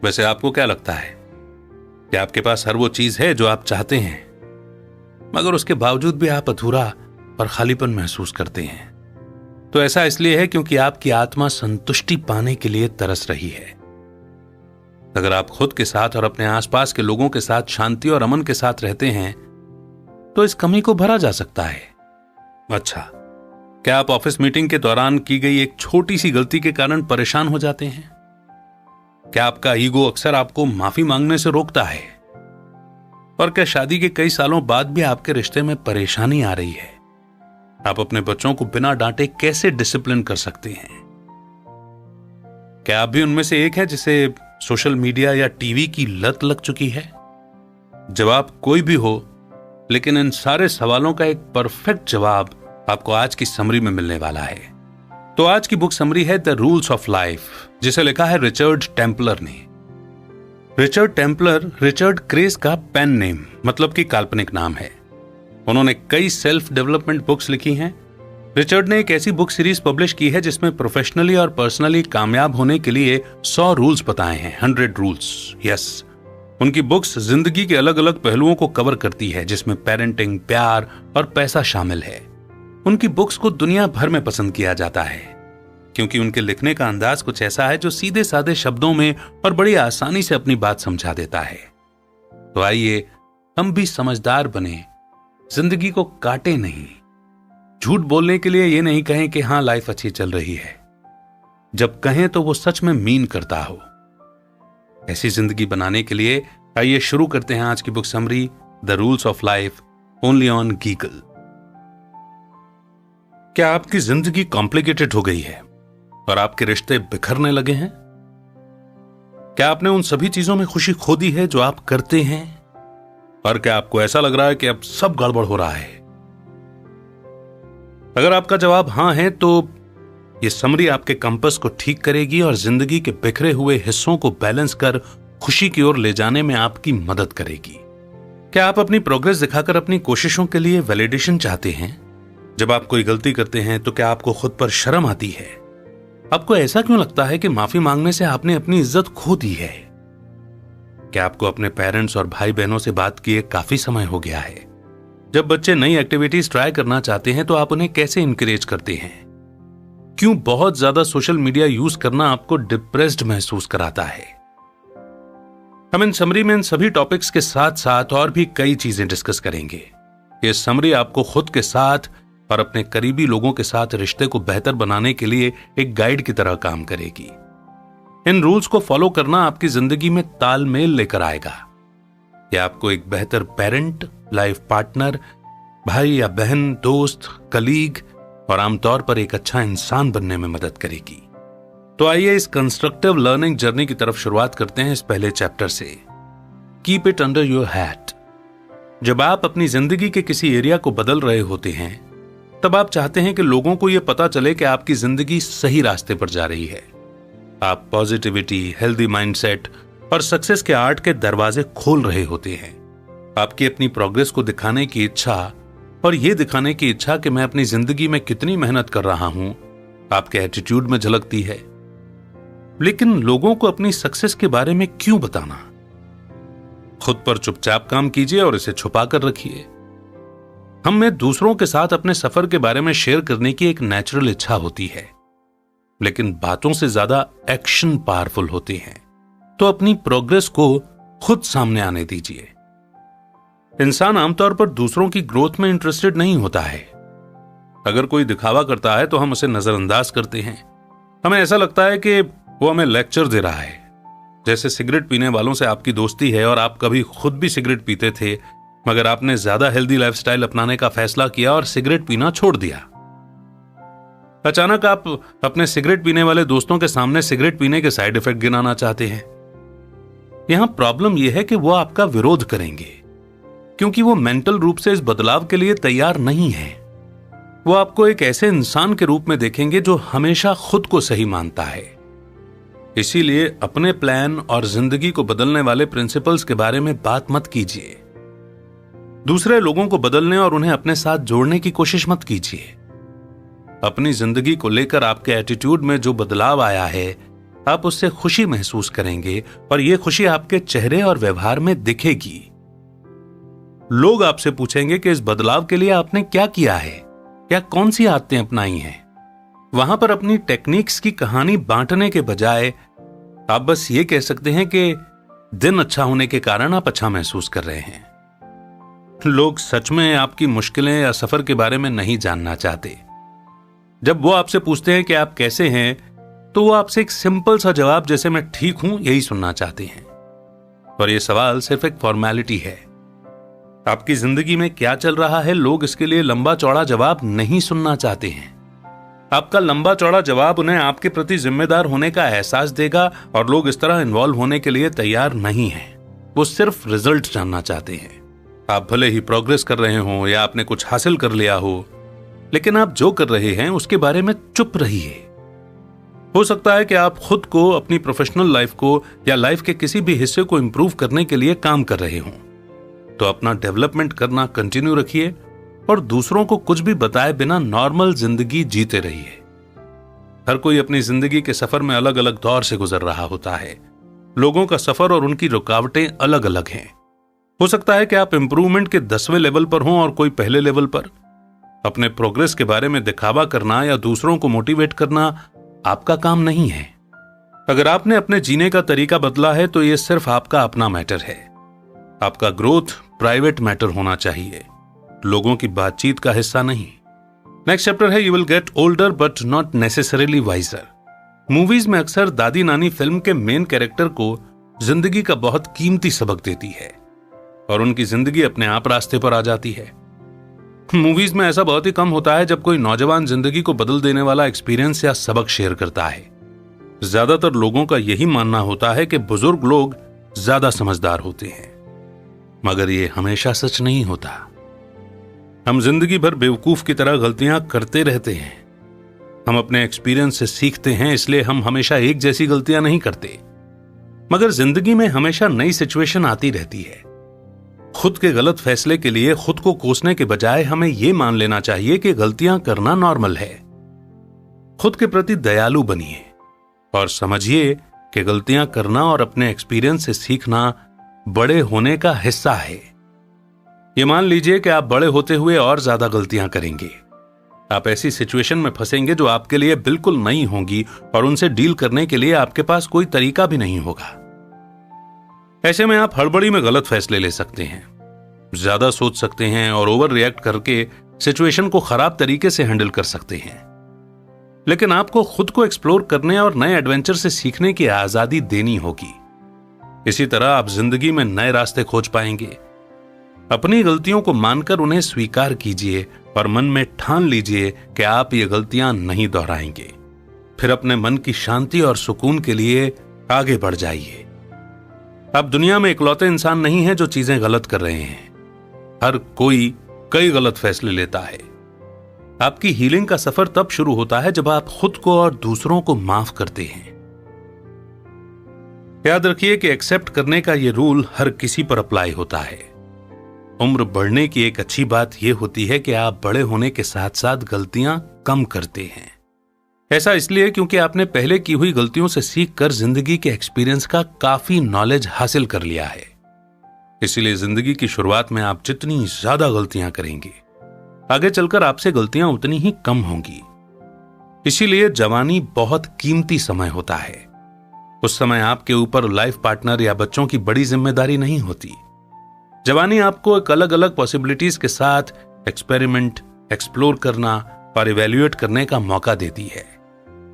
वैसे आपको क्या लगता है कि आपके पास हर वो चीज है जो आप चाहते हैं, मगर उसके बावजूद भी आप अधूरा और खालीपन महसूस करते हैं? तो ऐसा इसलिए है क्योंकि आपकी आत्मा संतुष्टि पाने के लिए तरस रही है। अगर आप खुद के साथ और अपने आसपास के लोगों के साथ शांति और अमन के साथ रहते हैं तो इस कमी को भरा जा सकता है। अच्छा, क्या आप ऑफिस मीटिंग के दौरान की गई एक छोटी सी गलती के कारण परेशान हो जाते हैं? क्या आपका ईगो अक्सर आपको माफी मांगने से रोकता है? और क्या शादी के कई सालों बाद भी आपके रिश्ते में परेशानी आ रही है? आप अपने बच्चों को बिना डांटे कैसे डिसिप्लिन कर सकते हैं? क्या आप भी उनमें से एक है जिसे सोशल मीडिया या टीवी की लत लग चुकी है? जवाब कोई भी हो, लेकिन इन सारे सवालों का एक परफेक्ट जवाब आपको आज की समरी में मिलने वाला है। तो आज की बुक समरी है द रूल्स ऑफ लाइफ, जिसे लिखा है रिचर्ड टेम्पलर ने। रिचर्ड टेम्पलर रिचर्ड क्रेस का पेन नेम मतलब कि काल्पनिक नाम है। उन्होंने कई सेल्फ डेवलपमेंट बुक्स लिखी हैं। रिचर्ड ने एक ऐसी बुक सीरीज पब्लिश की है जिसमें प्रोफेशनली और पर्सनली कामयाब होने के लिए 100 रूल्स बताए हैं, 100 रूल्स। यस, उनकी बुक्स जिंदगी के अलग अलग पहलुओं को कवर करती है, जिसमें पेरेंटिंग, प्यार और पैसा शामिल है। उनकी बुक्स को दुनिया भर में पसंद किया जाता है क्योंकि उनके लिखने का अंदाज कुछ ऐसा है जो सीधे साधे शब्दों में और बड़ी आसानी से अपनी बात समझा देता है। तो आइए हम भी समझदार बने, जिंदगी को काटे नहीं। झूठ बोलने के लिए ये नहीं कहें कि हां लाइफ अच्छी चल रही है, जब कहें तो वो सच में मीन करता हो। ऐसी जिंदगी बनाने के लिए आइए शुरू करते हैं आज की book summary the rules of life only on गीगल। क्या आपकी जिंदगी कॉम्प्लिकेटेड हो गई है और आपके रिश्ते बिखरने लगे हैं? क्या आपने उन सभी चीजों में खुशी खो दी है जो आप करते हैं? और क्या आपको ऐसा लग रहा है कि अब सब गड़बड़ हो रहा है? अगर आपका जवाब हां है तो यह समरी आपके कंपास को ठीक करेगी और जिंदगी के बिखरे हुए हिस्सों को बैलेंस कर खुशी की ओर ले जाने में आपकी मदद करेगी। क्या आप अपनी प्रोग्रेस दिखाकर अपनी कोशिशों के लिए वैलिडेशन चाहते हैं? जब आप कोई गलती करते हैं तो क्या आपको खुद पर शर्म आती है? आपको ऐसा क्यों लगता है कि माफी मांगने से आपने अपनी इज्जत खो दी है? क्या आपको अपने पेरेंट्स और भाई बहनों से बात किए काफी समय हो गया है? जब बच्चे नई एक्टिविटीज ट्राई करना चाहते हैं तो आप उन्हें कैसे इंकरेज करते हैं? क्यों बहुत ज्यादा सोशल मीडिया यूज करना आपको डिप्रेस्ड महसूस कराता है? हम इन समरी में इन सभी टॉपिक्स के साथ साथ और भी कई चीजें डिस्कस करेंगे। ये समरी आपको खुद के साथ और अपने करीबी लोगों के साथ रिश्ते को बेहतर बनाने के लिए एक गाइड की तरह काम करेगी। इन रूल्स को फॉलो करना आपकी जिंदगी में तालमेल लेकर आएगा। यह आपको एक बेहतर पेरेंट, लाइफ पार्टनर, भाई या बहन, दोस्त, कलीग और आमतौर पर एक अच्छा इंसान बनने में मदद करेगी। तो आइए इस कंस्ट्रक्टिव लर्निंग जर्नी की तरफ शुरुआत करते हैं इस पहले चैप्टर से, keep it under your hat. जब आप अपनी जिंदगी के किसी एरिया को बदल रहे होते हैं तब आप चाहते हैं कि लोगों को यह पता चले कि आपकी जिंदगी सही रास्ते पर जा रही है। आप पॉजिटिविटी, हेल्दी माइंडसेट और सक्सेस के आर्ट के दरवाजे खोल रहे होते हैं। आपकी अपनी प्रोग्रेस को दिखाने की इच्छा और यह दिखाने की इच्छा कि मैं अपनी जिंदगी में कितनी मेहनत कर रहा हूं आपके एटीट्यूड में झलकती है। लेकिन लोगों को अपनी सक्सेस के बारे में क्यों बताना? खुद पर चुपचाप काम कीजिए और इसे छुपा कर रखिए। हम में दूसरों के साथ अपने सफर के बारे में शेयर करने की एक नेचुरल इच्छा होती है, लेकिन बातों से ज्यादा एक्शन पावरफुल होते हैं। तो अपनी प्रोग्रेस को खुद सामने आने दीजिए। इंसान आमतौर पर दूसरों की ग्रोथ में इंटरेस्टेड नहीं होता है। अगर कोई दिखावा करता है तो हम उसे नजरअंदाज करते हैं। हमें ऐसा लगता है कि वो हमें लेक्चर दे रहा है। जैसे सिगरेट पीने वालों से आपकी दोस्ती है और आप कभी खुद भी सिगरेट पीते थे, मगर आपने ज्यादा हेल्दी लाइफस्टाइल अपनाने का फैसला किया और सिगरेट पीना छोड़ दिया। अचानक आप अपने सिगरेट पीने वाले दोस्तों के सामने सिगरेट पीने के साइड इफेक्ट गिनाना चाहते हैं। यहां प्रॉब्लम यह है कि वो आपका विरोध करेंगे, क्योंकि वो मेंटल रूप से इस बदलाव के लिए तैयार नहीं है। वो आपको एक ऐसे इंसान के रूप में देखेंगे जो हमेशा खुद को सही मानता है। इसीलिए अपने प्लान और जिंदगी को बदलने वाले प्रिंसिपल्स के बारे में बात मत कीजिए। दूसरे लोगों को बदलने और उन्हें अपने साथ जोड़ने की कोशिश मत कीजिए। अपनी जिंदगी को लेकर आपके एटीट्यूड में जो बदलाव आया है, आप उससे खुशी महसूस करेंगे और यह खुशी आपके चेहरे और व्यवहार में दिखेगी। लोग आपसे पूछेंगे कि इस बदलाव के लिए आपने क्या किया है या कौन सी आदतें अपनाई हैं। वहां पर अपनी टेक्निक्स की कहानी बांटने के बजाय आप बस ये कह सकते हैं कि दिन अच्छा होने के कारण आप अच्छा महसूस कर रहे हैं। लोग सच में आपकी मुश्किलें या सफर के बारे में नहीं जानना चाहते। जब वो आपसे पूछते हैं कि आप कैसे हैं, तो वो आपसे एक सिंपल सा जवाब जैसे मैं ठीक हूं यही सुनना चाहते हैं। और ये सवाल सिर्फ एक फॉर्मेलिटी है। आपकी जिंदगी में क्या चल रहा है, लोग इसके लिए लंबा चौड़ा जवाब नहीं सुनना चाहते हैं। आपका लंबा चौड़ा जवाब उन्हें आपके प्रति जिम्मेदार होने का एहसास देगा और लोग इस तरह इन्वॉल्व होने के लिए तैयार नहीं हैं। वो सिर्फ रिजल्ट जानना चाहते हैं। आप भले ही प्रोग्रेस कर रहे हो या आपने कुछ हासिल कर लिया हो, लेकिन आप जो कर रहे हैं उसके बारे में चुप रहिए। हो सकता है कि आप खुद को, अपनी प्रोफेशनल लाइफ को या लाइफ के किसी भी हिस्से को इंप्रूव करने के लिए काम कर रहे हो, तो अपना डेवलपमेंट करना कंटिन्यू रखिए और दूसरों को कुछ भी बताए बिना नॉर्मल जिंदगी जीते रहिए। हर कोई अपनी जिंदगी के सफर में अलग अलग दौर से गुजर रहा होता है। लोगों का सफर और उनकी रुकावटें अलग अलग हैं। हो सकता है कि आप इंप्रूवमेंट के 10वें लेवल पर हों और कोई पहले लेवल पर। अपने प्रोग्रेस के बारे में दिखावा करना या दूसरों को मोटिवेट करना आपका काम नहीं है। अगर आपने अपने जीने का तरीका बदला है तो यह सिर्फ आपका अपना मैटर है। आपका ग्रोथ प्राइवेट मैटर होना चाहिए, लोगों की बातचीत का हिस्सा नहीं। नेक्स्ट चैप्टर है, you will get older but not necessarily wiser. Movies में अक्सर दादी नानी फिल्म के मेन कैरेक्टर को जिंदगी का बहुत कीमती सबक देती है और उनकी जिंदगी अपने आप रास्ते पर आ जाती है। मूवीज में ऐसा बहुत ही कम होता है जब कोई नौजवान जिंदगी को बदल देने वाला एक्सपीरियंस या सबक शेयर करता है। ज्यादातर लोगों का यही मानना होता है कि बुजुर्ग लोग ज्यादा समझदार होते हैं, मगर यह हमेशा सच नहीं होता। हम जिंदगी भर बेवकूफ की तरह गलतियां करते रहते हैं। हम अपने एक्सपीरियंस से सीखते हैं, इसलिए हम हमेशा एक जैसी गलतियां नहीं करते। मगर जिंदगी में हमेशा नई सिचुएशन आती रहती है। खुद के गलत फैसले के लिए खुद को कोसने के बजाय हमें यह मान लेना चाहिए कि गलतियां करना नॉर्मल है। खुद के प्रति दयालु बनिए और समझिए कि गलतियां करना और अपने एक्सपीरियंस से सीखना बड़े होने का हिस्सा है। यह मान लीजिए कि आप बड़े होते हुए और ज्यादा गलतियां करेंगे। आप ऐसी सिचुएशन में फंसेंगे जो आपके लिए बिल्कुल नई होंगी और उनसे डील करने के लिए आपके पास कोई तरीका भी नहीं होगा। ऐसे में आप हड़बड़ी में गलत फैसले ले सकते हैं, ज्यादा सोच सकते हैं और ओवर रिएक्ट करके सिचुएशन को खराब तरीके से हैंडल कर सकते हैं। लेकिन आपको खुद को एक्सप्लोर करने और नए एडवेंचर से सीखने की आजादी देनी होगी। इसी तरह आप जिंदगी में नए रास्ते खोज पाएंगे। अपनी गलतियों को मानकर उन्हें स्वीकार कीजिए और मन में ठान लीजिए कि आप ये गलतियां नहीं दोहराएंगे। फिर अपने मन की शांति और सुकून के लिए आगे बढ़ जाइए। आप दुनिया में इकलौते इंसान नहीं हैं जो चीजें गलत कर रहे हैं। हर कोई कई गलत फैसले लेता है। आपकी हीलिंग का सफर तब शुरू होता है जब आप खुद को और दूसरों को माफ करते हैं। याद रखिए कि एक्सेप्ट करने का यह रूल हर किसी पर अप्लाई होता है। उम्र बढ़ने की एक अच्छी बात यह होती है कि आप बड़े होने के साथ साथ गलतियां कम करते हैं। ऐसा इसलिए क्योंकि आपने पहले की हुई गलतियों से सीखकर जिंदगी के एक्सपीरियंस का काफी नॉलेज हासिल कर लिया है। इसीलिए जिंदगी की शुरुआत में आप जितनी ज्यादा गलतियां करेंगे, आगे चलकर आपसे गलतियां उतनी ही कम होंगी। इसीलिए जवानी बहुत कीमती समय होता है। उस समय आपके ऊपर लाइफ पार्टनर या बच्चों की बड़ी जिम्मेदारी नहीं होती। जवानी आपको एक अलग अलग पॉसिबिलिटीज के साथ एक्सपेरिमेंट, एक्सप्लोर करना और इवैल्यूएट करने का मौका देती है।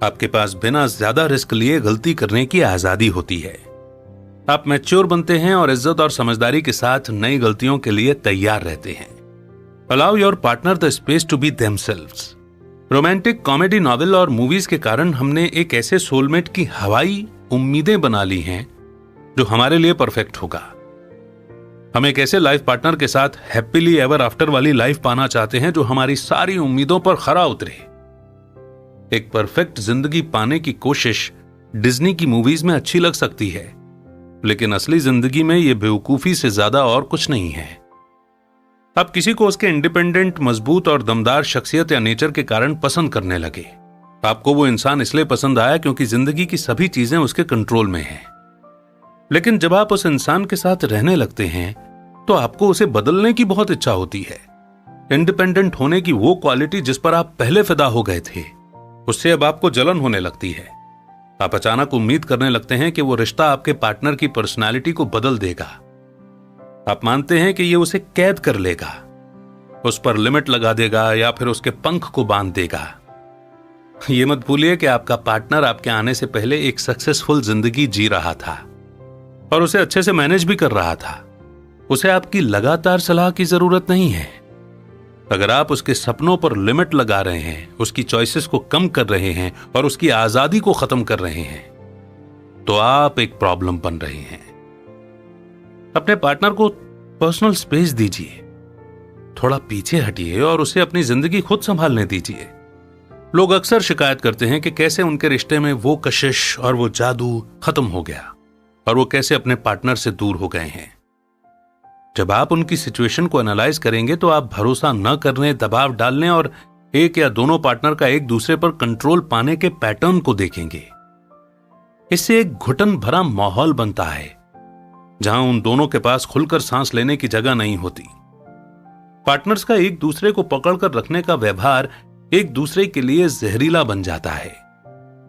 आपके पास बिना ज्यादा रिस्क लिए गलती करने की आजादी होती है। आप मैच्योर बनते हैं और इज्जत और समझदारी के साथ नई गलतियों के लिए तैयार रहते हैं। Allow your partner the space to be themselves. Romantic comedy novel और मूवीज के कारण हमने एक ऐसे सोलमेट की हवाई उम्मीदें बना ली हैं जो हमारे लिए परफेक्ट होगा। हम एक ऐसे लाइफ पार्टनर के साथ हैप्पीली एवर आफ्टर वाली लाइफ पाना चाहते हैं जो हमारी सारी उम्मीदों पर खरा उतरे। एक परफेक्ट जिंदगी पाने की कोशिश डिज्नी की मूवीज में अच्छी लग सकती है, लेकिन असली जिंदगी में यह बेवकूफी से ज्यादा और कुछ नहीं है। आप किसी को उसके इंडिपेंडेंट, मजबूत और दमदार शख्सियत या नेचर के कारण पसंद करने लगे, आपको वो इंसान इसलिए पसंद आया क्योंकि जिंदगी की सभी चीजें उसके कंट्रोल में हैं। लेकिन जब आप उस इंसान के साथ रहने लगते हैं तो आपको उसे बदलने की बहुत इच्छा होती है। इंडिपेंडेंट होने की वो क्वालिटी जिस पर आप पहले फिदा हो गए थे, उससे अब आपको जलन होने लगती है। आप अचानक उम्मीद करने लगते हैं कि वो रिश्ता आपके पार्टनर की पर्सनालिटी को बदल देगा। आप मानते हैं कि ये उसे कैद कर लेगा, उस पर लिमिट लगा देगा या फिर उसके पंख को बांध देगा। ये मत भूलिए कि आपका पार्टनर आपके आने से पहले एक सक्सेसफुल जिंदगी जी रहा था और उसे अच्छे से मैनेज भी कर रहा था। उसे आपकी लगातार सलाह की जरूरत नहीं है। अगर आप उसके सपनों पर लिमिट लगा रहे हैं, उसकी चॉइसेस को कम कर रहे हैं और उसकी आजादी को खत्म कर रहे हैं, तो आप एक प्रॉब्लम बन रहे हैं। अपने पार्टनर को पर्सनल स्पेस दीजिए, थोड़ा पीछे हटिए और उसे अपनी जिंदगी खुद संभालने दीजिए। लोग अक्सर शिकायत करते हैं कि कैसे उनके रिश्ते में वो कशिश और वो जादू खत्म हो गया और वो कैसे अपने पार्टनर से दूर हो गए हैं। जब आप उनकी सिचुएशन को एनालाइज करेंगे तो आप भरोसा न करने, दबाव डालने और एक या दोनों पार्टनर का एक दूसरे पर कंट्रोल पाने के पैटर्न को देखेंगे। इससे एक घुटन भरा माहौल बनता है जहां उन दोनों के पास खुलकर सांस लेने की जगह नहीं होती। पार्टनर्स का एक दूसरे को पकड़कर रखने का व्यवहार एक दूसरे के लिए जहरीला बन जाता है।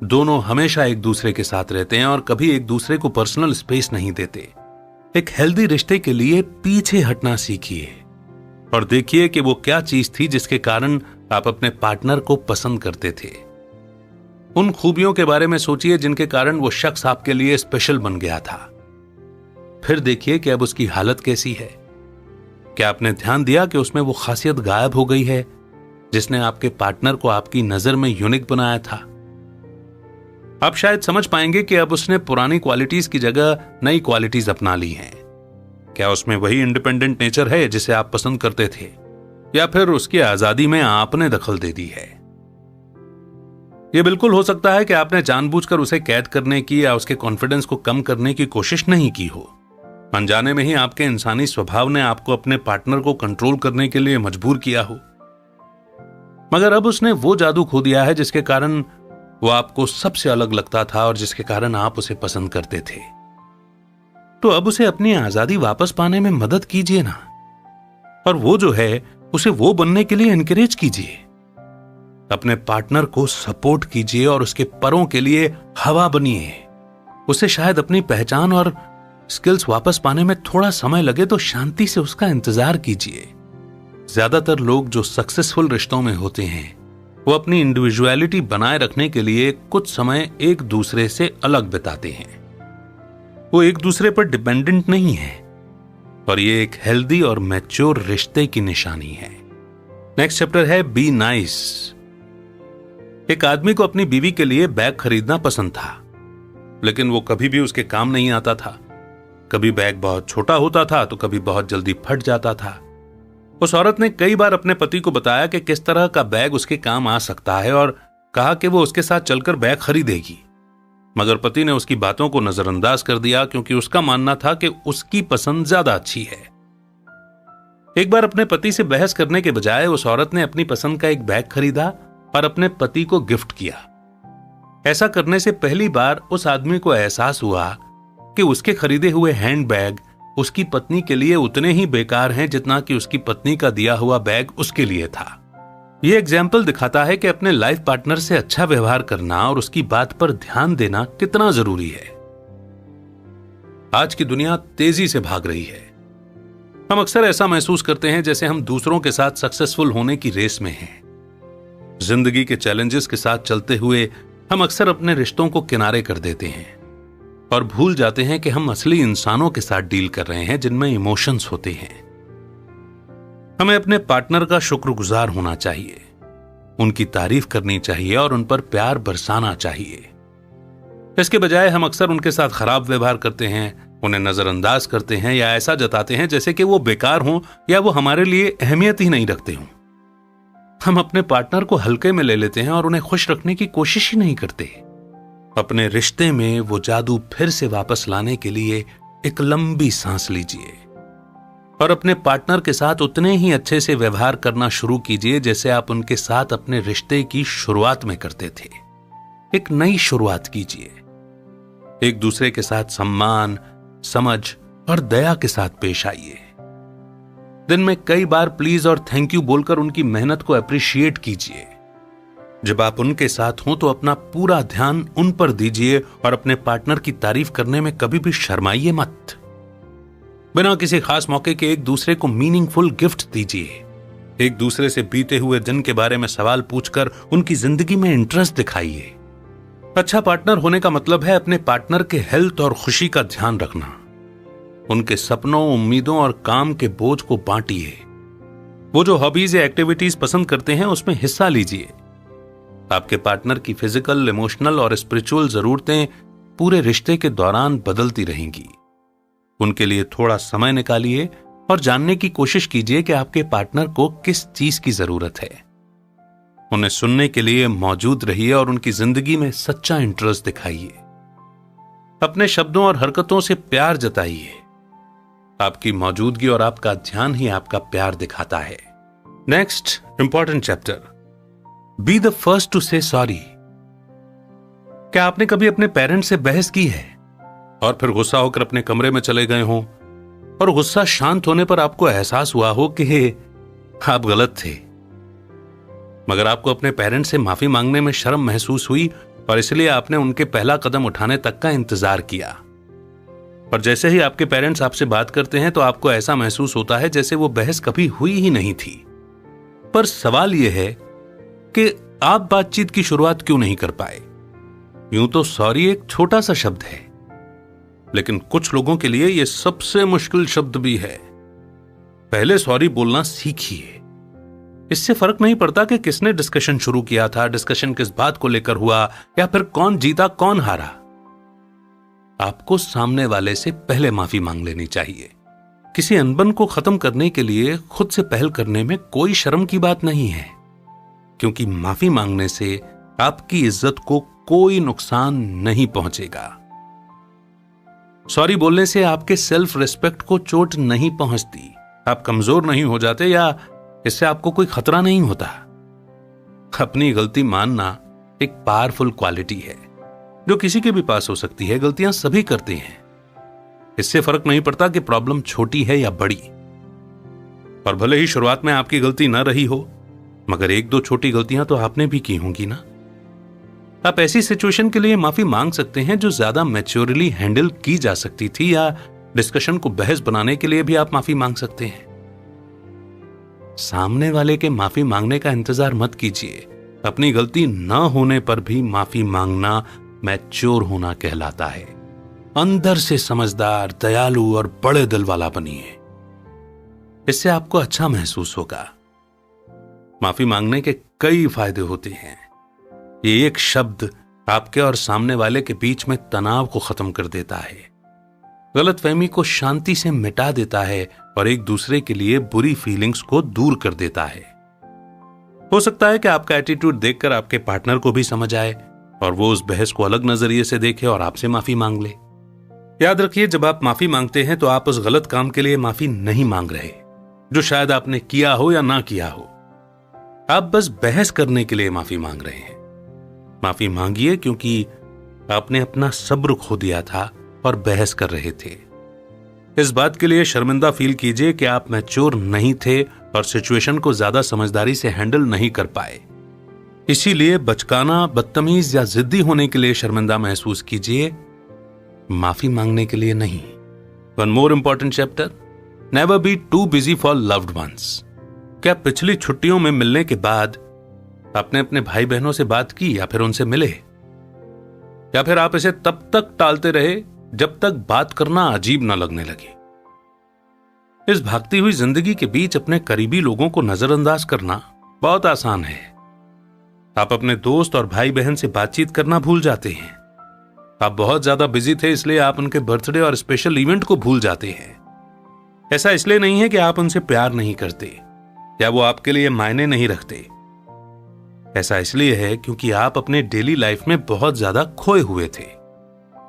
दोनों हमेशा एक दूसरे के साथ रहते हैं और कभी एक दूसरे को पर्सनल स्पेस नहीं देते। एक हेल्दी रिश्ते के लिए पीछे हटना सीखिए और देखिए कि वो क्या चीज थी जिसके कारण आप अपने पार्टनर को पसंद करते थे। उन खूबियों के बारे में सोचिए जिनके कारण वो शख्स आपके लिए स्पेशल बन गया था। फिर देखिए कि अब उसकी हालत कैसी है। क्या आपने ध्यान दिया कि उसमें वो खासियत गायब हो गई है जिसने आपके पार्टनर को आपकी नजर में यूनिक बनाया था? आप शायद समझ पाएंगे कि अब उसने पुरानी क्वालिटीज की जगह नई क्वालिटीज अपना ली हैं। क्या उसमें वही इंडिपेंडेंट नेचर है जिसे आप पसंद करते थे, या फिर उसकी आजादी में आपने दखल दे दी है? यह बिल्कुल हो सकता है कि आपने जानबूझकर उसे कैद करने की या उसके कॉन्फिडेंस को कम करने की कोशिश नहीं की हो। अनजाने में ही आपके इंसानी स्वभाव ने आपको अपने पार्टनर को कंट्रोल करने के लिए मजबूर किया हो। मगर अब उसने वो जादू खो दिया है जिसके कारण वो आपको सबसे अलग लगता था और जिसके कारण आप उसे पसंद करते थे। तो अब उसे अपनी आजादी वापस पाने में मदद कीजिए ना, और वो जो है उसे वो बनने के लिए एनकरेज कीजिए। अपने पार्टनर को सपोर्ट कीजिए और उसके परों के लिए हवा बनिए। उसे शायद अपनी पहचान और स्किल्स वापस पाने में थोड़ा समय लगे तो शांति से उसका इंतजार कीजिए। ज्यादातर लोग जो सक्सेसफुल रिश्तों में होते हैं वो अपनी इंडिविजुअलिटी बनाए रखने के लिए कुछ समय एक दूसरे से अलग बिताते हैं। वो एक दूसरे पर डिपेंडेंट नहीं है और ये एक हेल्दी और मैच्योर रिश्ते की निशानी है। नेक्स्ट चैप्टर है बी नाइस। एक आदमी को अपनी बीवी के लिए बैग खरीदना पसंद था, लेकिन वो कभी भी उसके काम नहीं आता था। कभी बैग बहुत छोटा होता था तो कभी बहुत जल्दी फट जाता था। उस औरत ने कई बार अपने पति को बताया कि किस तरह का बैग उसके काम आ सकता है और कहा कि वो उसके साथ चलकर बैग खरीदेगी, मगर पति ने उसकी बातों को नजरअंदाज कर दिया क्योंकि उसका मानना था कि उसकी पसंद ज्यादा अच्छी है। एक बार अपने पति से बहस करने के बजाय उस औरत ने अपनी पसंद का एक बैग खरीदा और अपने पति को गिफ्ट किया। ऐसा करने से पहली बार उस आदमी को एहसास हुआ कि उसके खरीदे हुए हैंड बैग उसकी पत्नी के लिए उतने ही बेकार हैं जितना कि उसकी पत्नी का दिया हुआ बैग उसके लिए था। यह एग्जाम्पल दिखाता है कि अपने लाइफ पार्टनर से अच्छा व्यवहार करना और उसकी बात पर ध्यान देना कितना जरूरी है। आज की दुनिया तेजी से भाग रही है। हम अक्सर ऐसा महसूस करते हैं जैसे हम दूसरों के साथ सक्सेसफुल होने की रेस में हैं। जिंदगी के चैलेंजेस के साथ चलते हुए हम अक्सर अपने रिश्तों को किनारे कर देते हैं और भूल जाते हैं कि हम असली इंसानों के साथ डील कर रहे हैं जिनमें इमोशंस होते हैं। हमें अपने पार्टनर का शुक्रगुजार होना चाहिए, उनकी तारीफ करनी चाहिए और उन पर प्यार बरसाना चाहिए। इसके बजाय हम अक्सर उनके साथ खराब व्यवहार करते हैं, उन्हें नजरअंदाज करते हैं या ऐसा जताते हैं जैसे कि वो बेकार हों या वो हमारे लिए अहमियत ही नहीं रखते हों। हम अपने पार्टनर को हल्के में ले लेते हैं और उन्हें खुश रखने की कोशिश ही नहीं करते। अपने रिश्ते में वो जादू फिर से वापस लाने के लिए एक लंबी सांस लीजिए और अपने पार्टनर के साथ उतने ही अच्छे से व्यवहार करना शुरू कीजिए जैसे आप उनके साथ अपने रिश्ते की शुरुआत में करते थे। एक नई शुरुआत कीजिए। एक दूसरे के साथ सम्मान, समझ और दया के साथ पेश आइए। दिन में कई बार प्लीज और थैंक यू बोलकर उनकी मेहनत को अप्रिशिएट कीजिए। जब आप उनके साथ हों तो अपना पूरा ध्यान उन पर दीजिए और अपने पार्टनर की तारीफ करने में कभी भी शर्माइए मत। बिना किसी खास मौके के एक दूसरे को मीनिंगफुल गिफ्ट दीजिए। एक दूसरे से बीते हुए दिन के बारे में सवाल पूछकर उनकी जिंदगी में इंटरेस्ट दिखाइए। अच्छा पार्टनर होने का मतलब है अपने पार्टनर के हेल्थ और खुशी का ध्यान रखना। उनके सपनों, उम्मीदों और काम के बोझ को बांटिए। वो जो हॉबीज या एक्टिविटीज पसंद करते हैं उसमें हिस्सा लीजिए। आपके पार्टनर की फिजिकल, इमोशनल और स्पिरिचुअल जरूरतें पूरे रिश्ते के दौरान बदलती रहेंगी। उनके लिए थोड़ा समय निकालिए और जानने की कोशिश कीजिए कि आपके पार्टनर को किस चीज की जरूरत है। उन्हें सुनने के लिए मौजूद रहिए और उनकी जिंदगी में सच्चा इंटरेस्ट दिखाइए। अपने शब्दों और हरकतों से प्यार जताइए। आपकी मौजूदगी और आपका ध्यान ही आपका प्यार दिखाता है। Next important chapter, be the first to say sorry. क्या आपने कभी अपने पेरेंट्स से बहस की है और फिर गुस्सा होकर अपने कमरे में चले गए हों और गुस्सा शांत होने पर आपको एहसास हुआ हो कि आप गलत थे, मगर आपको अपने पेरेंट्स से माफी मांगने में शर्म महसूस हुई और इसलिए आपने उनके पहला कदम उठाने तक का इंतजार किया। पर जैसे ही आपके पेरेंट्स आपसे बात करते हैं तो आपको ऐसा महसूस होता है जैसे वो बहस कभी हुई ही नहीं थी। पर सवाल यह है कि आप बातचीत की शुरुआत क्यों नहीं कर पाए। यूं तो सॉरी एक छोटा सा शब्द है, लेकिन कुछ लोगों के लिए यह सबसे मुश्किल शब्द भी है। पहले सॉरी बोलना सीखिए। इससे फर्क नहीं पड़ता कि किसने डिस्कशन शुरू किया था, डिस्कशन किस बात को लेकर हुआ या फिर कौन जीता कौन हारा। आपको सामने वाले से पहले माफी मांग लेनी चाहिए। किसी अनबन को खत्म करने के लिए खुद से पहल करने में कोई शर्म की बात नहीं है, क्योंकि माफी मांगने से आपकी इज्जत को कोई नुकसान नहीं पहुंचेगा। सॉरी बोलने से आपके सेल्फ रिस्पेक्ट को चोट नहीं पहुंचती, आप कमजोर नहीं हो जाते या इससे आपको कोई खतरा नहीं होता। अपनी गलती मानना एक पावरफुल क्वालिटी है जो किसी के भी पास हो सकती है। गलतियां सभी करते हैं। इससे फर्क नहीं पड़ता कि प्रॉब्लम छोटी है या बड़ी। और भले ही शुरुआत में आपकी गलती ना रही हो, मगर एक दो छोटी गलतियां तो आपने भी की होंगी ना। आप ऐसी सिचुएशन के लिए माफी मांग सकते हैं जो ज्यादा मैच्योरली हैंडल की जा सकती थी, या डिस्कशन को बहस बनाने के लिए भी आप माफी मांग सकते हैं। सामने वाले के माफी मांगने का इंतजार मत कीजिए। अपनी गलती न होने पर भी माफी मांगना मैच्योर होना कहलाता है। अंदर से समझदार, दयालु और बड़े दिल वाला बनिए। इससे आपको अच्छा महसूस होगा। माफी मांगने के कई फायदे होते हैं। ये एक शब्द आपके और सामने वाले के बीच में तनाव को खत्म कर देता है, गलतफहमी को शांति से मिटा देता है और एक दूसरे के लिए बुरी फीलिंग्स को दूर कर देता है। हो सकता है कि आपका एटीट्यूड देखकर आपके पार्टनर को भी समझ आए और वो उस बहस को अलग नजरिए से देखे और आपसे माफी मांग ले। याद रखिए, जब आप माफी मांगते हैं तो आप उस गलत काम के लिए माफी नहीं मांग रहे जो शायद आपने किया हो या ना किया हो। आप बस बहस करने के लिए माफी मांग रहे हैं। माफी मांगिए क्योंकि आपने अपना सब्र खो दिया था और बहस कर रहे थे। इस बात के लिए शर्मिंदा फील कीजिए कि आप मैच्योर नहीं थे और सिचुएशन को ज्यादा समझदारी से हैंडल नहीं कर पाए। इसीलिए बचकाना, बदतमीज या जिद्दी होने के लिए शर्मिंदा महसूस कीजिए, माफी मांगने के लिए नहीं। One more important chapter, never be too busy for loved ones. क्या पिछली छुट्टियों में मिलने के बाद आपने अपने भाई बहनों से बात की या फिर उनसे मिले, या फिर आप इसे तब तक टालते रहे जब तक बात करना अजीब न लगने लगे। इस भागती हुई जिंदगी के बीच अपने करीबी लोगों को नजरअंदाज करना बहुत आसान है। आप अपने दोस्त और भाई बहन से बातचीत करना भूल जाते हैं। आप बहुत ज्यादा बिजी थे इसलिए आप उनके बर्थडे और स्पेशल इवेंट को भूल जाते हैं। ऐसा इसलिए नहीं है कि आप उनसे प्यार नहीं करते या वो आपके लिए मायने नहीं रखते। ऐसा इसलिए है क्योंकि आप अपने डेली लाइफ में बहुत ज्यादा खोए हुए थे।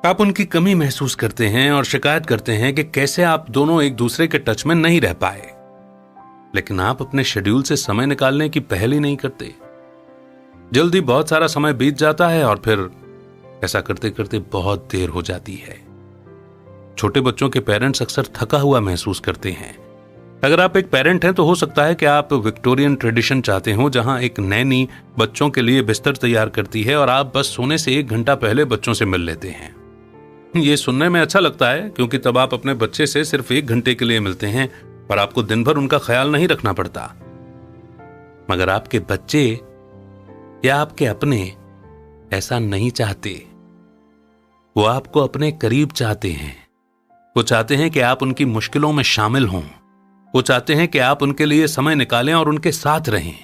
आप उनकी कमी महसूस करते हैं और शिकायत करते हैं कि कैसे आप दोनों एक दूसरे के टच में नहीं रह पाए, लेकिन आप अपने शेड्यूल से समय निकालने की पहल ही नहीं करते। जल्दी बहुत सारा समय बीत जाता है और फिर ऐसा करते करते बहुत देर हो जाती है। छोटे बच्चों के पेरेंट्स अक्सर थका हुआ महसूस करते हैं। अगर आप एक पेरेंट हैं तो हो सकता है कि आप विक्टोरियन ट्रेडिशन चाहते हो, जहां एक नैनी बच्चों के लिए बिस्तर तैयार करती है और आप बस सोने से 1 घंटा पहले बच्चों से मिल लेते हैं। ये सुनने में अच्छा लगता है क्योंकि तब आप अपने बच्चे से सिर्फ 1 घंटे के लिए मिलते हैं और आपको दिन भर उनका ख्याल नहीं रखना पड़ता। मगर आपके बच्चे या आपके अपने ऐसा नहीं चाहते। वो आपको अपने करीब चाहते हैं। वो चाहते हैं कि आप उनकी मुश्किलों में शामिल हों। वो चाहते हैं कि आप उनके लिए समय निकालें और उनके साथ रहें।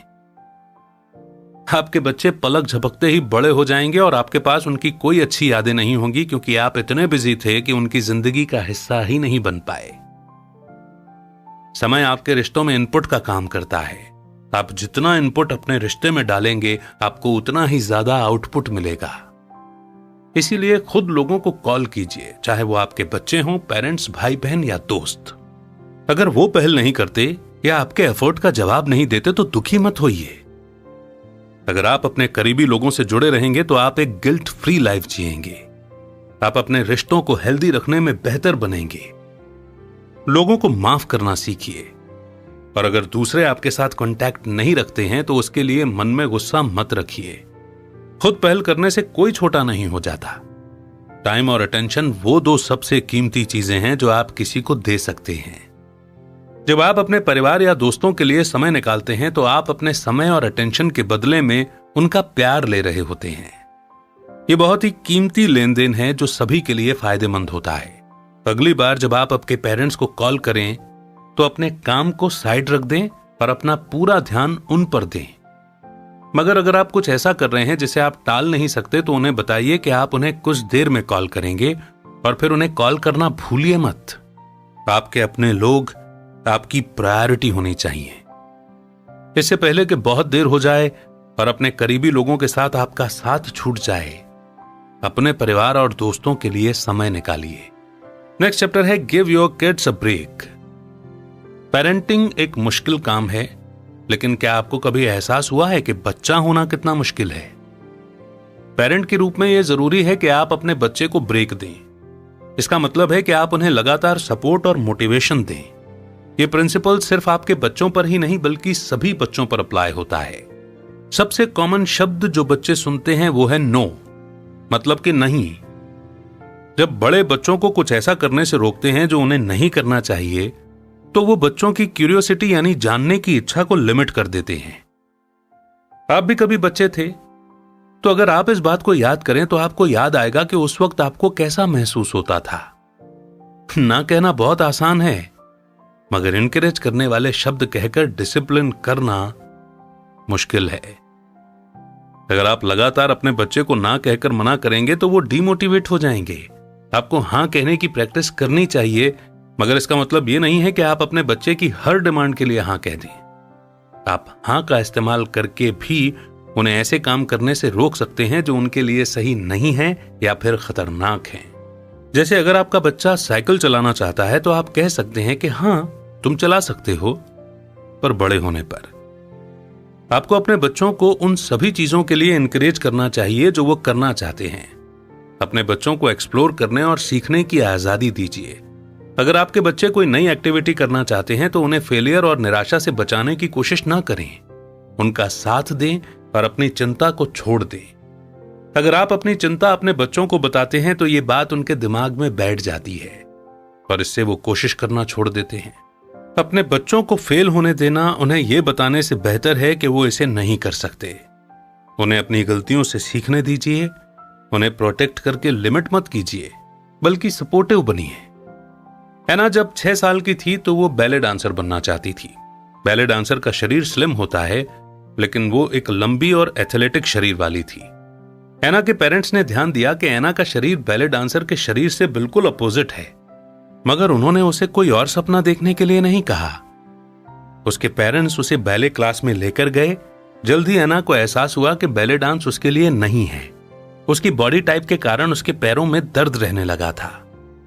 आपके बच्चे पलक झपकते ही बड़े हो जाएंगे और आपके पास उनकी कोई अच्छी यादें नहीं होंगी क्योंकि आप इतने बिजी थे कि उनकी जिंदगी का हिस्सा ही नहीं बन पाए। समय आपके रिश्तों में इनपुट का काम करता है। आप जितना इनपुट अपने रिश्ते में डालेंगे, आपको उतना ही ज्यादा आउटपुट मिलेगा। इसीलिए खुद लोगों को कॉल कीजिए, चाहे वो आपके बच्चे हों, पेरेंट्स, भाई बहन या दोस्त। अगर वो पहल नहीं करते या आपके एफर्ट का जवाब नहीं देते तो दुखी मत होइए। अगर आप अपने करीबी लोगों से जुड़े रहेंगे तो आप एक गिल्ट फ्री लाइफ जिएंगे। आप अपने रिश्तों को हेल्दी रखने में बेहतर बनेंगे। लोगों को माफ करना सीखिए। और अगर दूसरे आपके साथ कांटेक्ट नहीं रखते हैं तो उसके लिए मन में गुस्सा मत रखिए। खुद पहल करने से कोई छोटा नहीं हो जाता। टाइम और अटेंशन वो 2 सबसे कीमती चीजें हैं जो आप किसी को दे सकते हैं। जब आप अपने परिवार या दोस्तों के लिए समय निकालते हैं तो आप अपने समय और अटेंशन के बदले में उनका प्यार ले रहे होते हैं। ये बहुत ही कीमती लेन देन है जो सभी के लिए फायदेमंद होता है। अगली बार जब आप आपके पेरेंट्स को कॉल करें तो अपने काम को साइड रख दें और अपना पूरा ध्यान उन पर दें। मगर अगर आप कुछ ऐसा कर रहे हैं जिसे आप टाल नहीं सकते तो उन्हें बताइए कि आप उन्हें कुछ देर में कॉल करेंगे और फिर उन्हें कॉल करना भूलिए मत। आपके अपने लोग आपकी प्रायोरिटी होनी चाहिए। इससे पहले कि बहुत देर हो जाए और अपने करीबी लोगों के साथ आपका साथ छूट जाए, अपने परिवार और दोस्तों के लिए समय निकालिए। नेक्स्ट चैप्टर है give your kids a break. Parenting एक मुश्किल काम है, लेकिन क्या आपको कभी एहसास हुआ है कि बच्चा होना कितना मुश्किल है? पेरेंट के रूप में यह जरूरी है कि आप अपने बच्चे को ब्रेक दें। इसका मतलब है कि आप उन्हें लगातार सपोर्ट और मोटिवेशन दें। यह प्रिंसिपल सिर्फ आपके बच्चों पर ही नहीं बल्कि सभी बच्चों पर अप्लाई होता है। सबसे कॉमन शब्द जो बच्चे सुनते हैं वो है नो, मतलब कि नहीं। जब बड़े बच्चों को कुछ ऐसा करने से रोकते हैं जो उन्हें नहीं करना चाहिए तो वो बच्चों की क्यूरियोसिटी यानी जानने की इच्छा को लिमिट कर देते हैं। आप भी कभी बच्चे थे, तो अगर आप इस बात को याद करें तो आपको याद आएगा कि उस वक्त आपको कैसा महसूस होता था। ना कहना बहुत आसान है, मगर इनकरेज करने वाले शब्द कहकर डिसिप्लिन करना मुश्किल है। अगर आप लगातार अपने बच्चे को ना कहकर मना करेंगे तो वो डीमोटिवेट हो जाएंगे। आपको हां कहने की प्रैक्टिस करनी चाहिए, मगर इसका मतलब यह नहीं है कि आप अपने बच्चे की हर डिमांड के लिए हां कह दें। आप हां का इस्तेमाल करके भी उन्हें ऐसे काम करने से रोक सकते हैं जो उनके लिए सही नहीं है या फिर खतरनाक है। जैसे अगर आपका बच्चा साइकिल चलाना चाहता है तो आप कह सकते हैं कि हां तुम चला सकते हो, पर बड़े होने पर। आपको अपने बच्चों को उन सभी चीजों के लिए एनकरेज करना चाहिए जो वो करना चाहते हैं। अपने बच्चों को एक्सप्लोर करने और सीखने की आजादी दीजिए। अगर आपके बच्चे कोई नई एक्टिविटी करना चाहते हैं तो उन्हें फेलियर और निराशा से बचाने की कोशिश ना करें। उनका साथ दें और अपनी चिंता को छोड़ दें। अगर आप अपनी चिंता अपने बच्चों को बताते हैं तो ये बात उनके दिमाग में बैठ जाती है और इससे वो कोशिश करना छोड़ देते हैं। अपने बच्चों को फेल होने देना उन्हें यह बताने से बेहतर है कि वो इसे नहीं कर सकते। उन्हें अपनी गलतियों से सीखने दीजिए। उन्हें प्रोटेक्ट करके लिमिट मत कीजिए, बल्कि सपोर्टिव बनिए। एना जब 6 साल की थी तो वो बैले डांसर बनना चाहती थी। बैले डांसर का शरीर स्लिम होता है, लेकिन वो एक लंबी और एथलेटिक शरीर वाली थी। एना के पेरेंट्स ने ध्यान दिया कि एना का शरीर बैले डांसर के शरीर से बिल्कुल अपोजिट है, मगर उन्होंने उसे कोई और सपना देखने के लिए नहीं कहा। उसके पेरेंट्स उसे बैले क्लास में लेकर गए। जल्द ही एना को एहसास हुआ कि बैले डांस उसके लिए नहीं है। उसकी बॉडी टाइप के कारण उसके पैरों में दर्द रहने लगा था।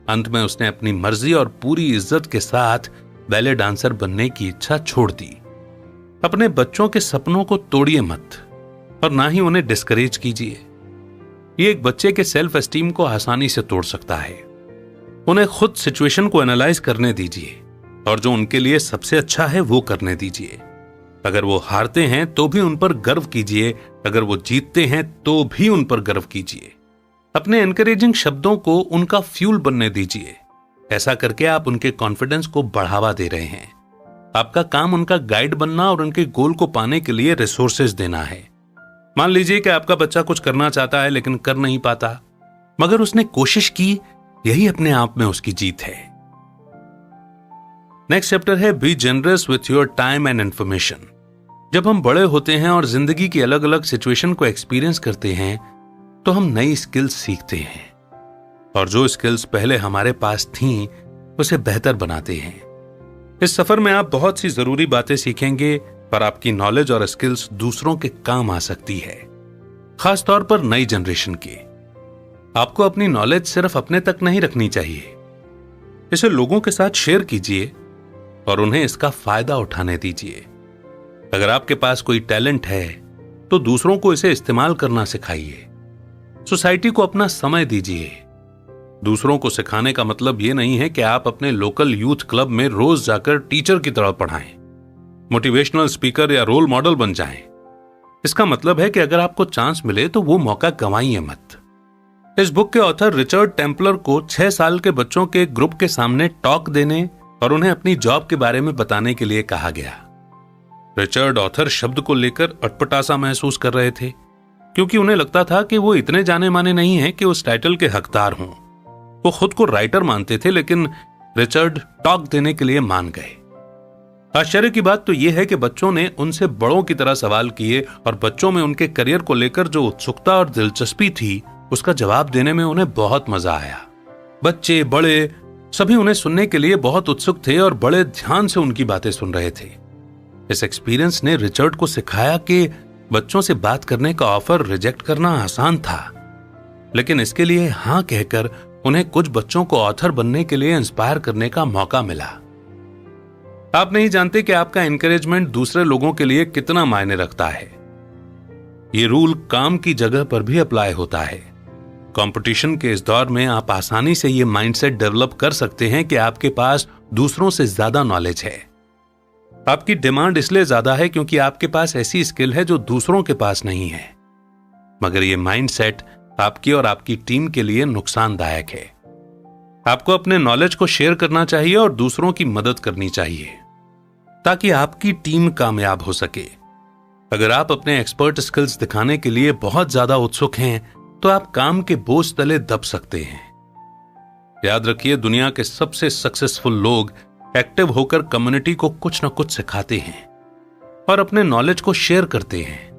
अंत में उसने अपनी मर्जी और पूरी इज्जत के साथ बैले डांसर बनने की इच्छा छोड़ दी। अपने बच्चों के सपनों को तोड़िए मत और ना ही उन्हें डिस्करेज कीजिए। ये एक बच्चे के सेल्फ एस्टीम को आसानी से तोड़ सकता है। उन्हें खुद सिचुएशन को एनालाइज करने दीजिए और जो उनके लिए सबसे अच्छा है वो करने दीजिए। अगर वो हारते हैं तो भी उन पर गर्व कीजिए, अगर वो जीतते हैं तो भी उन पर गर्व कीजिए। अपने एनकरेजिंग शब्दों को उनका फ्यूल बनने दीजिए। ऐसा करके आप उनके कॉन्फिडेंस को बढ़ावा दे रहे हैं। आपका काम उनका गाइड बनना और उनके गोल को पाने के लिए रिसोर्सेज देना है। मान लीजिए कि आपका बच्चा कुछ करना चाहता है लेकिन कर नहीं पाता, मगर उसने कोशिश की, यही अपने आप में उसकी जीत है। नेक्स्ट चैप्टर है B generous with your time and information. जब हम बड़े होते हैं और जिंदगी की अलग अलग सिचुएशन को एक्सपीरियंस करते हैं तो हम नई स्किल्स सीखते हैं और जो स्किल्स पहले हमारे पास थीं उसे बेहतर बनाते हैं। इस सफर में आप बहुत सी जरूरी बातें सीखेंगे, पर आपकी नॉलेज और स्किल्स दूसरों के काम आ सकती है, खास तौर पर नई जनरेशन की। आपको अपनी नॉलेज सिर्फ अपने तक नहीं रखनी चाहिए, इसे लोगों के साथ शेयर कीजिए और उन्हें इसका फायदा उठाने दीजिए। अगर आपके पास कोई टैलेंट है तो दूसरों को इसे इस्तेमाल करना सिखाइए। सोसाइटी को अपना समय दीजिए। दूसरों को सिखाने का मतलब यह नहीं है कि आप अपने लोकल यूथ क्लब में रोज जाकर टीचर की तरह पढ़ाएं, मोटिवेशनल स्पीकर या रोल मॉडल बन जाएं। इसका मतलब है कि अगर आपको चांस मिले तो वो मौका गंवाइए मत। इस बुक के ऑथर रिचर्ड टेम्पलर को 6 साल के बच्चों के ग्रुप के सामने टॉक देने और उन्हें अपनी जॉब के बारे में बताने के लिए कहा गया। रिचर्ड ऑथर शब्द को लेकर अटपटा महसूस कर रहे थे, क्योंकि उन्हें लगता था कि वो इतने जाने माने नहीं हैं कि उस टाइटल के हकदार हों। वो खुद को राइटर मानते थे, लेकिन रिचर्ड टॉक देने के लिए मान गए। आश्चर्य की बात तो यह है कि बच्चों ने उनसे बड़ों की तरह सवाल किए और बच्चों में उनके करियर को लेकर जो उत्सुकता और दिलचस्पी थी उसका जवाब देने में उन्हें बहुत मजा आया। बच्चे बड़े सभी उन्हें सुनने के लिए बहुत उत्सुक थे और बड़े ध्यान से उनकी बातें सुन रहे थे। इस एक्सपीरियंस ने रिचर्ड को सिखाया कि बच्चों से बात करने का ऑफर रिजेक्ट करना आसान था, लेकिन इसके लिए हां कहकर उन्हें कुछ बच्चों को ऑथर बनने के लिए इंस्पायर करने का मौका मिला। आप नहीं जानते कि आपका एनकरेजमेंट दूसरे लोगों के लिए कितना मायने रखता है। ये रूल काम की जगह पर भी अप्लाई होता है। कंपटीशन के इस दौर में आप आसानी से ये माइंडसेट डेवलप कर सकते हैं कि आपके पास दूसरों से ज्यादा नॉलेज है। आपकी डिमांड इसलिए ज्यादा है क्योंकि आपके पास ऐसी स्किल है जो दूसरों के पास नहीं है, मगर यह माइंडसेट आपकी और आपकी टीम के लिए नुकसानदायक है। आपको अपने नॉलेज को शेयर करना चाहिए और दूसरों की मदद करनी चाहिए ताकि आपकी टीम कामयाब हो सके। अगर आप अपने एक्सपर्ट स्किल्स दिखाने के लिए बहुत ज्यादा उत्सुक हैं तो आप काम के बोझ तले दब सकते हैं। याद रखिए, दुनिया के सबसे सक्सेसफुल लोग एक्टिव होकर कम्युनिटी को कुछ न कुछ सिखाते हैं और अपने नॉलेज को शेयर करते हैं।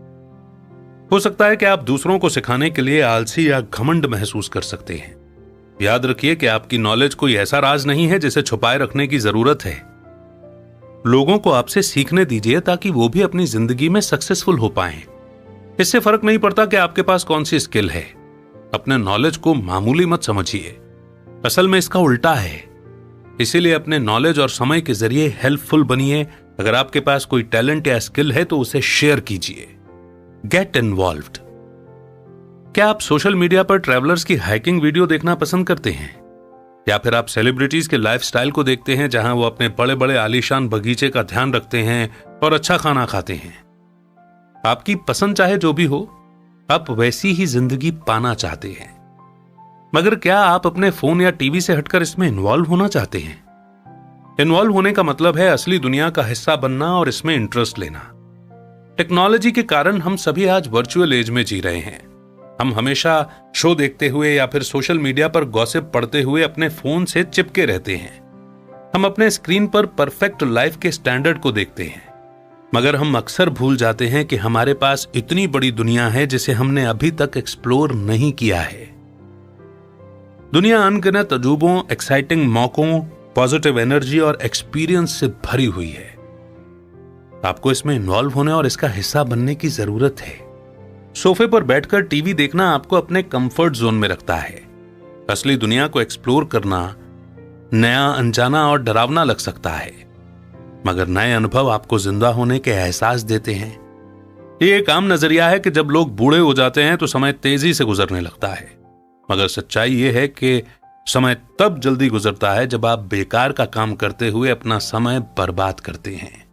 हो सकता है कि आप दूसरों को सिखाने के लिए आलसी या घमंड महसूस कर सकते हैं। याद रखिए कि आपकी नॉलेज कोई ऐसा राज नहीं है जिसे छुपाए रखने की जरूरत है। लोगों को आपसे सीखने दीजिए ताकि वो भी अपनी जिंदगी में सक्सेसफुल हो पाएं। इससे फर्क नहीं पड़ता कि आपके पास कौन सी स्किल है। अपने नॉलेज को मामूली मत समझिए, असल में इसका उल्टा है। इसीलिए अपने नॉलेज और समय के जरिए हेल्पफुल बनिए। अगर आपके पास कोई टैलेंट या स्किल है तो उसे शेयर कीजिए। Get involved. क्या आप सोशल मीडिया पर ट्रैवलर्स की हाइकिंग वीडियो देखना पसंद करते हैं, या फिर आप सेलिब्रिटीज के लाइफस्टाइल को देखते हैं जहां वो अपने बड़े बड़े आलीशान बगीचे का ध्यान रखते हैं और अच्छा खाना खाते हैं? आपकी पसंद चाहे जो भी हो, आप वैसी ही जिंदगी पाना चाहते हैं, मगर क्या आप अपने फोन या टीवी से हटकर इसमें इन्वॉल्व होना चाहते हैं? इन्वॉल्व होने का मतलब है असली दुनिया का हिस्सा बनना और इसमें इंटरेस्ट लेना। टेक्नोलॉजी के कारण हम सभी आज वर्चुअल एज में जी रहे हैं। हम हमेशा शो देखते हुए या फिर सोशल मीडिया पर गॉसिप पढ़ते हुए अपने फोन से चिपके रहते हैं। हम अपने स्क्रीन पर परफेक्ट लाइफ के स्टैंडर्ड को देखते हैं, मगर हम अक्सर भूल जाते हैं कि हमारे पास इतनी बड़ी दुनिया है जिसे हमने अभी तक एक्सप्लोर नहीं किया है। दुनिया अनगिनत अजूबों, एक्साइटिंग मौकों, पॉजिटिव एनर्जी और एक्सपीरियंस से भरी हुई है। आपको इसमें इन्वॉल्व होने और इसका हिस्सा बनने की जरूरत है। सोफे पर बैठकर टीवी देखना आपको अपने कंफर्ट जोन में रखता है। असली दुनिया को एक्सप्लोर करना नया, अनजाना और डरावना लग सकता है, मगर नए अनुभव आपको जिंदा होने के एहसास देते हैं। ये एक आम नजरिया है कि जब लोग बूढ़े हो जाते हैं तो समय तेजी से गुजरने लगता है, मगर सच्चाई ये है कि समय तब जल्दी गुजरता है जब आप बेकार का काम करते हुए अपना समय बर्बाद करते हैं।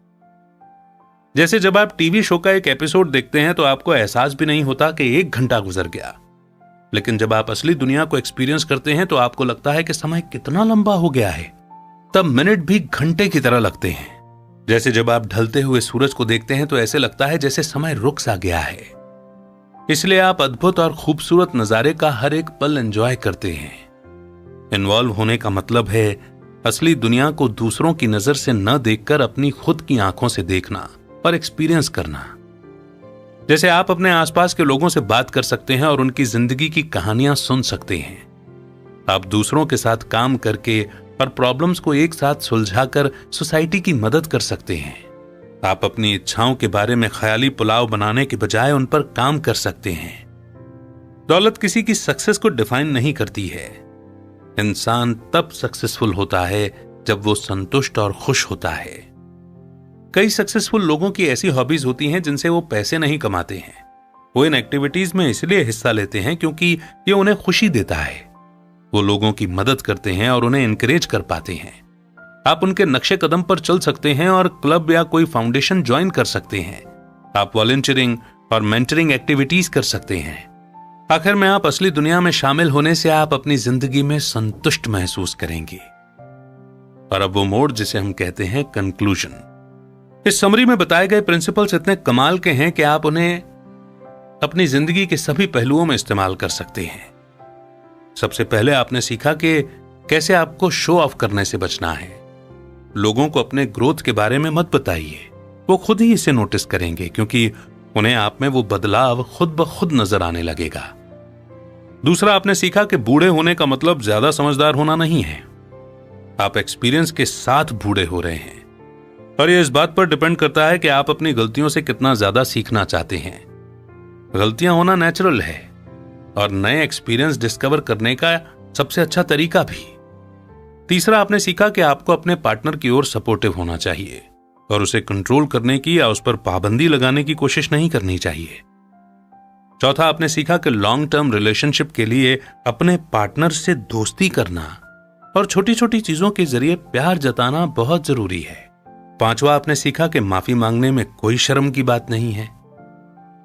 जैसे जब आप टीवी शो का एक एपिसोड देखते हैं तो आपको एहसास भी नहीं होता कि 1 घंटा गुजर गया, लेकिन जब आप असली दुनिया को एक्सपीरियंस करते हैं तो आपको लगता है कि समय कितना लंबा हो गया है। तब मिनट भी घंटे की तरह लगते हैं। जैसे जब आप ढलते हुए सूरज को देखते हैं तो ऐसे लगता है जैसे समय रुक सा गया है। इसलिए आप अद्भुत और खूबसूरत नजारे का हर एक पल एंजॉय करते हैं। इन्वॉल्व होने का मतलब है असली दुनिया को दूसरों की नजर से न देखकर अपनी खुद की आंखों से देखना और एक्सपीरियंस करना। जैसे आप अपने आसपास के लोगों से बात कर सकते हैं और उनकी जिंदगी की कहानियां सुन सकते हैं। आप दूसरों के साथ काम करके और प्रॉब्लम्स को एक साथ सुलझाकर सोसाइटी की मदद कर सकते हैं। आप अपनी इच्छाओं के बारे में ख्याली पुलाव बनाने के बजाय उन पर काम कर सकते हैं। दौलत किसी की सक्सेस को डिफाइन नहीं करती है। इंसान तब सक्सेसफुल होता है जब वो संतुष्ट और खुश होता है। कई सक्सेसफुल लोगों की ऐसी हॉबीज होती हैं जिनसे वो पैसे नहीं कमाते हैं। वो इन एक्टिविटीज में इसलिए हिस्सा लेते हैं क्योंकि ये उन्हें खुशी देता है। वो लोगों की मदद करते हैं और उन्हें इनकरेज कर पाते हैं। आप उनके नक्शे कदम पर चल सकते हैं और क्लब या कोई फाउंडेशन ज्वाइन कर सकते हैं। आप वॉलंटियरिंग और मेंटरिंग एक्टिविटीज कर सकते हैं। आखिर में आप असली दुनिया में शामिल होने से आप अपनी जिंदगी में संतुष्ट महसूस करेंगे। और अब वो मोड़ जिसे हम कहते हैं कंक्लूजन। इस समरी में बताए गए प्रिंसिपल्स इतने कमाल के हैं कि आप उन्हें अपनी जिंदगी के सभी पहलुओं में इस्तेमाल कर सकते हैं। सबसे पहले आपने सीखा कि कैसे आपको शो ऑफ करने से बचना है। लोगों को अपने ग्रोथ के बारे में मत बताइए, वो खुद ही इसे नोटिस करेंगे क्योंकि उन्हें आप में वो बदलाव खुद ब खुद नजर आने लगेगा। दूसरा, आपने सीखा कि बूढ़े होने का मतलब ज्यादा समझदार होना नहीं है। आप एक्सपीरियंस के साथ बूढ़े हो रहे हैं और यह इस बात पर डिपेंड करता है कि आप अपनी गलतियों से कितना ज्यादा सीखना चाहते हैं। गलतियां होना नेचुरल है और नए एक्सपीरियंस डिस्कवर करने का सबसे अच्छा तरीका भी। तीसरा, आपने सीखा कि आपको अपने पार्टनर की ओर सपोर्टिव होना चाहिए और उसे कंट्रोल करने की या उस पर पाबंदी लगाने की कोशिश नहीं करनी चाहिए। चौथा, आपने सीखा कि लॉन्ग टर्म रिलेशनशिप के लिए अपने पार्टनर से दोस्ती करना और छोटी छोटी चीजों के जरिए प्यार जताना बहुत जरूरी है। पांचवा, आपने सीखा कि माफी मांगने में कोई शर्म की बात नहीं है।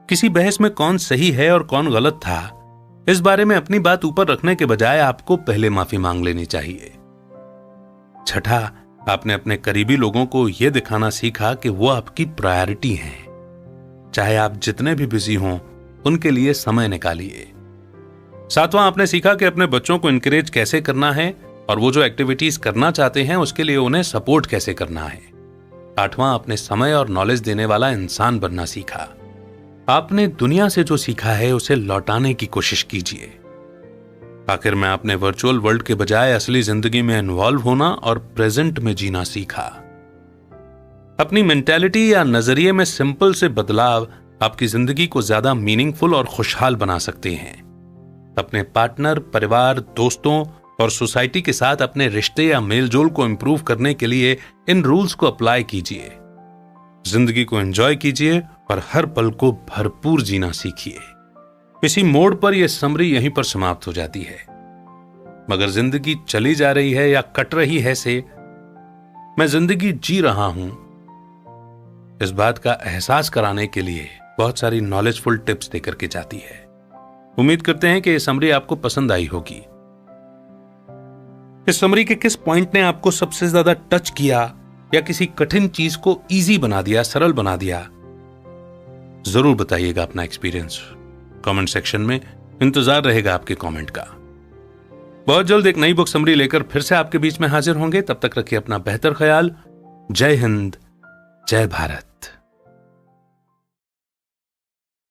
किसी बहस में कौन सही है और कौन गलत था, इस बारे में अपनी बात ऊपर रखने के बजाय आपको पहले माफी मांग लेनी चाहिए। छठा, आपने अपने करीबी लोगों को यह दिखाना सीखा कि वो आपकी प्रायोरिटी हैं। चाहे आप जितने भी बिजी हों, उनके लिए समय निकालिए। सातवां, आपने सीखा कि अपने बच्चों को इनकरेज कैसे करना है और वो जो एक्टिविटीज करना चाहते हैं उसके लिए उन्हें सपोर्ट कैसे करना है। आठवां, आपने समय और नॉलेज देने वाला इंसान बनना सीखा। आपने दुनिया से जो सीखा है उसे लौटाने की कोशिश कीजिए। आखिर में आपने वर्चुअल वर्ल्ड के बजाय असली जिंदगी में इन्वॉल्व होना और प्रेजेंट में जीना सीखा। अपनी मेंटालिटी या नजरिए में सिंपल से बदलाव आपकी जिंदगी को ज्यादा मीनिंगफुल और खुशहाल बना सकते हैं। अपने पार्टनर, परिवार, दोस्तों और सोसाइटी के साथ अपने रिश्ते या मेलजोल को इंप्रूव करने के लिए इन रूल्स को अप्लाई कीजिए। जिंदगी को एंजॉय कीजिए और हर पल को भरपूर जीना सीखिए। इसी मोड़ पर यह समरी यहीं पर समाप्त हो जाती है। मगर जिंदगी चली जा रही है या कट रही है से मैं जिंदगी जी रहा हूं, इस बात का एहसास कराने के लिए बहुत सारी नॉलेजफुल टिप्स देकर के जाती है। उम्मीद करते हैं कि यह समरी आपको पसंद आई होगी। इस समरी के किस पॉइंट ने आपको सबसे ज्यादा टच किया या किसी कठिन चीज को इजी बना दिया, सरल बना दिया, जरूर बताइएगा अपना एक्सपीरियंस कमेंट सेक्शन में। इंतजार रहेगा आपके कमेंट का। बहुत जल्द एक नई बुक समरी लेकर फिर से आपके बीच में हाजिर होंगे। तब तक रखिए अपना बेहतर ख्याल। जय हिंद, जय भारत।